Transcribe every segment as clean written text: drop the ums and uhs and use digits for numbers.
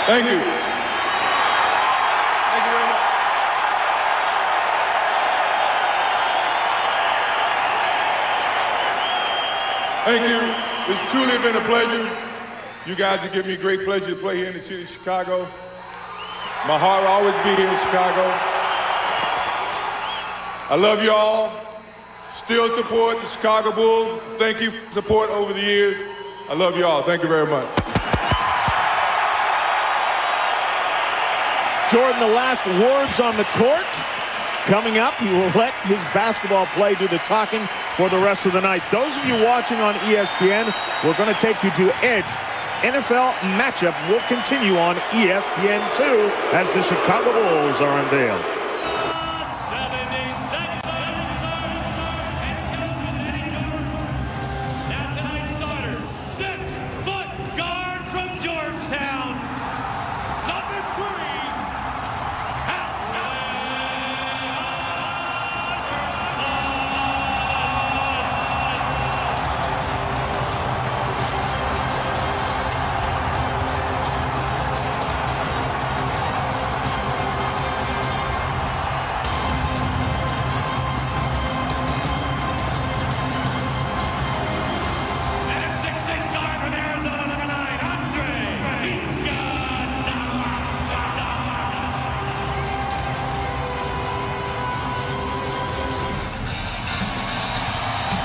Thank you. Thank you very much. Thank you. It's truly been a pleasure. You guys have given me great pleasure to play here in the city of Chicago. My heart will always be here in Chicago. I love you all. Still support the Chicago Bulls. Thank you for support over the years. I love you all. Thank you very much. Jordan, the last words on the court. Coming up, he will let his basketball play do the talking for the rest of the night. Those of you watching on ESPN, we're going to take you to Edge. NFL matchup will continue on ESPN2 as the Chicago Bulls are unveiled. 76. Now tonight's starters, 6-foot guard from Georgetown, number 3,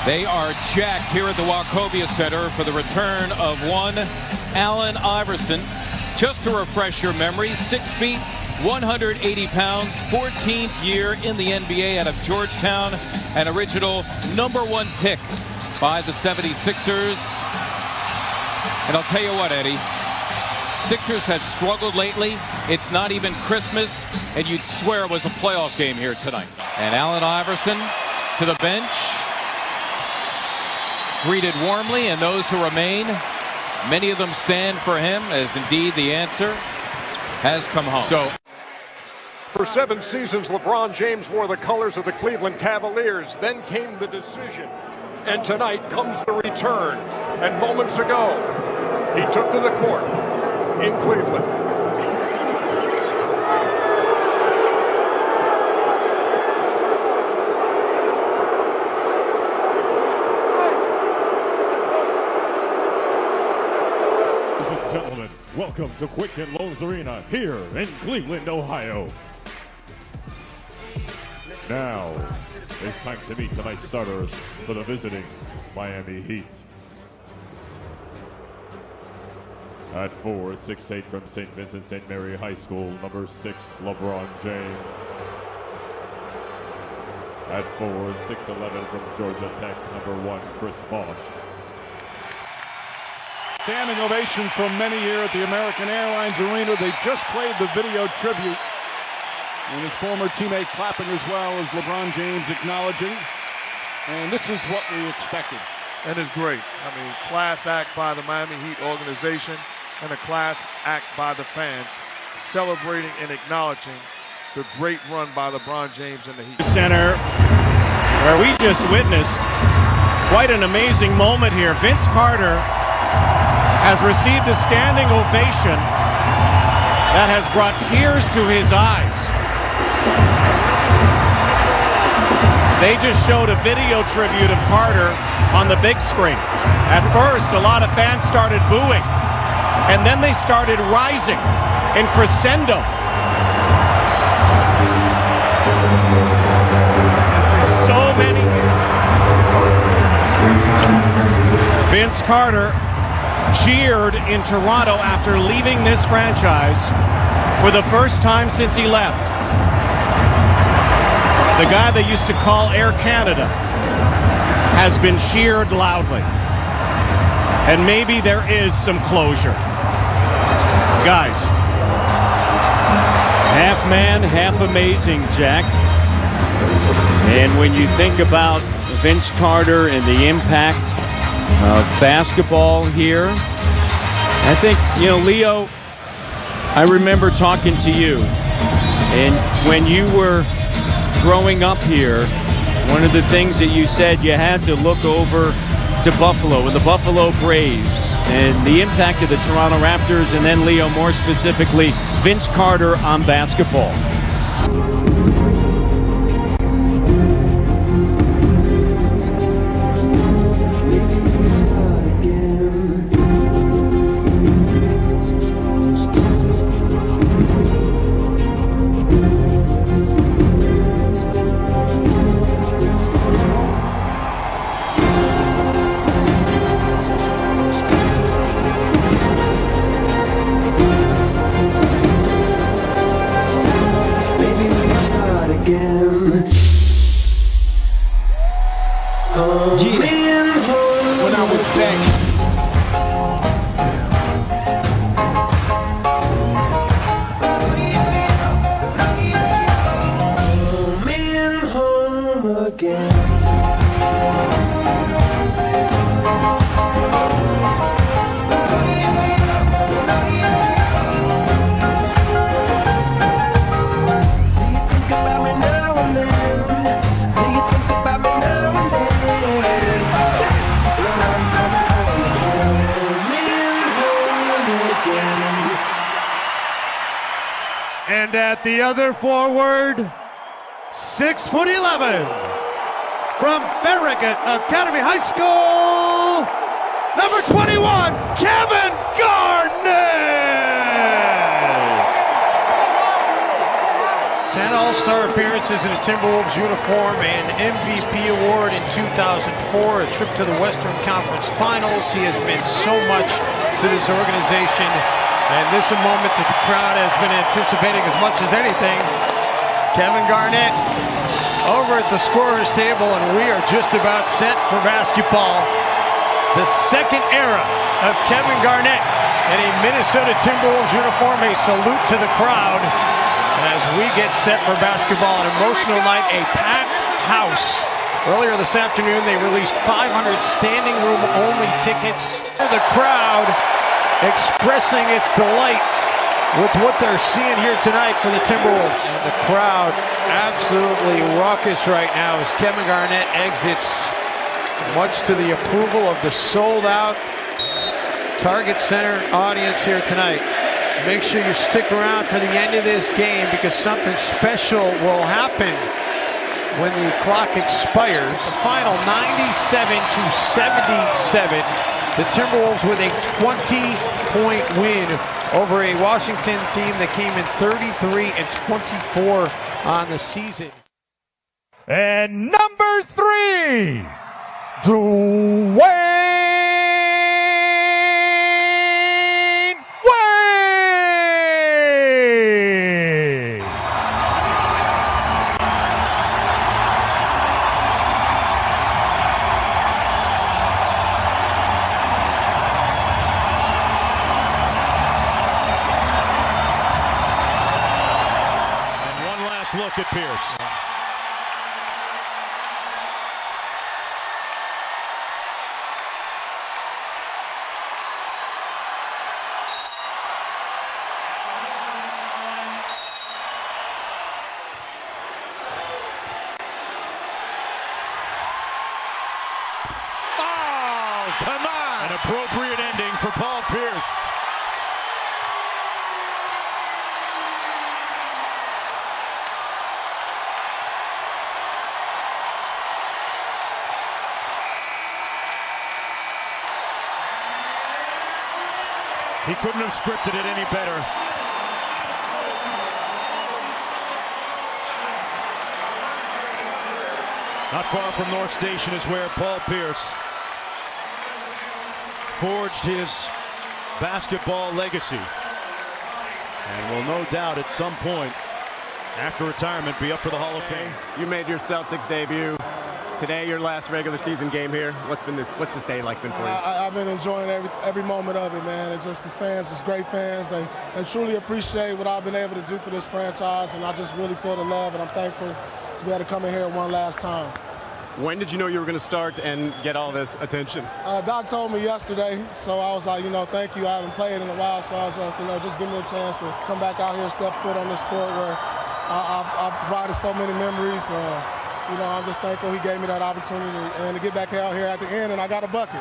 They are jacked here at the Wachovia Center for the return of one Allen Iverson. Just to refresh your memory, 6 feet, 180 pounds, 14th year in the NBA out of Georgetown, an original #1 pick by the 76ers. And I'll tell you what, Eddie, Sixers have struggled lately. It's not even Christmas, and you'd swear it was a playoff game here tonight. And Allen Iverson to the bench, greeted warmly, and those who remain, many of them stand for him, as indeed the answer has come home. So, for 7 seasons, LeBron James wore the colors of the Cleveland Cavaliers. Then came the decision, and tonight comes the return. And moments ago, he took to the court in Cleveland. Gentlemen, welcome to Quicken Loans Arena here in Cleveland, Ohio. Now, it's time to meet tonight's starters for the visiting Miami Heat. At 4, 6'8" from St. Vincent St. Mary High School, number 6, LeBron James. At 4, 6'11" from Georgia Tech, number 1, Chris Bosh. Standing ovation from many here at the American Airlines Arena. They just played the video tribute. And his former teammate clapping as well as LeBron James acknowledging. And this is what we expected. And it's great. I mean, class act by the Miami Heat organization and a class act by the fans, celebrating and acknowledging the great run by LeBron James and the Heat. Center, where we just witnessed quite an amazing moment here. Vince Carter has received a standing ovation that has brought tears to his eyes. They just showed a video tribute of Carter on the big screen. At first, a lot of fans started booing, and then they started rising in crescendo. And for so many, Vince Carter cheered in Toronto after leaving this franchise for the first time since he left. The guy they used to call Air Canada has been cheered loudly. And maybe there is some closure. Guys. Half man, half amazing, Jack. And when you think about Vince Carter and the impact of basketball here, I think, you know, Leo, I remember talking to you, and when you were growing up here, one of the things that you said, you had to look over to Buffalo and the Buffalo Braves and the impact of the Toronto Raptors, and then, Leo, more specifically, Vince Carter on basketball. When I was back. And at the other forward, 6'11", from Farragut Academy High School, number 21, Kevin Garnett! 10 All-Star appearances in a Timberwolves uniform, an MVP award in 2004, a trip to the Western Conference Finals. He has meant so much to this organization. And this is a moment that the crowd has been anticipating as much as anything. Kevin Garnett over at the scorer's table, and we are just about set for basketball. The second era of Kevin Garnett in a Minnesota Timberwolves uniform, a salute to the crowd as we get set for basketball. An emotional night, a packed house. Earlier this afternoon, they released 500 standing room only tickets. The crowd expressing its delight with what they're seeing here tonight for the Timberwolves. And the crowd absolutely raucous right now as Kevin Garnett exits, much to the approval of the sold-out Target Center audience here tonight. Make sure you stick around for the end of this game because something special will happen when the clock expires. The final 97-77. The Timberwolves with a 20-point win over a Washington team that came in 33-24 on the season. And number 3, Dwyane Wade. Look at Pierce. Oh, come on! An appropriate ending for Paul Pierce. He couldn't have scripted it any better. Not far from North Station is where Paul Pierce forged his basketball legacy. And will no doubt at some point after retirement be up for the Hall of Fame. You made your Celtics debut. Today, your last regular season game here. What's this day like been for you? I've been enjoying every moment of it, man. It's just the fans, it's great fans. They truly appreciate what I've been able to do for this franchise, and I just really feel the love, and I'm thankful to be able to come in here one last time. When did you know you were going to start and get all this attention? Doc told me yesterday, so I was like, thank you. I haven't played in a while, so I was like, just give me a chance to come back out here, step foot on this court where I've provided so many memories. you know, I'm just thankful he gave me that opportunity and to get back out here at the end, and I got a bucket.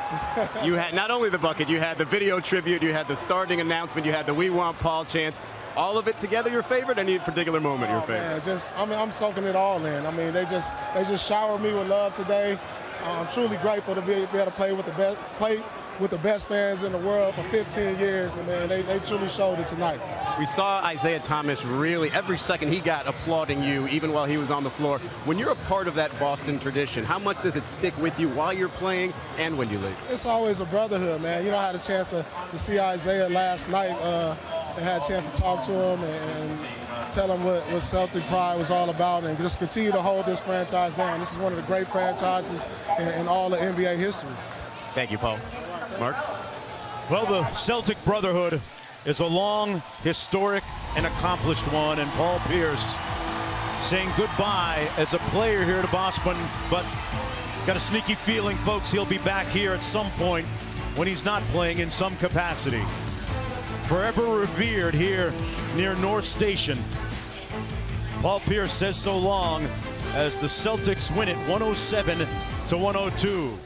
You had not only the bucket, you had the video tribute, you had the starting announcement, you had the "We Want Paul" chants. All of it together your favorite? Any particular moment your favorite? Man, I'm soaking it all in. I mean, they just showered me with love today. I'm truly grateful to be able to play with the best fans in the world for 15 years, and man, they truly showed it tonight. We saw Isaiah Thomas really, every second he got applauding you, even while he was on the floor. When you're a part of that Boston tradition, how much does it stick with you while you're playing and when you leave? It's always a brotherhood, man. You know, I had a chance to see Isaiah last night, and had a chance to talk to him and tell him what Celtic pride was all about, and just continue to hold this franchise down. This is one of the great franchises in all of NBA history. Thank you, Paul. Mark? Well, the Celtic brotherhood is a long, historic, and accomplished one, and Paul Pierce saying goodbye as a player here to Boston, but got a sneaky feeling, folks, he'll be back here at some point when he's not playing in some capacity. Forever revered here near North Station. Paul Pierce says so long as the Celtics win it 107-102.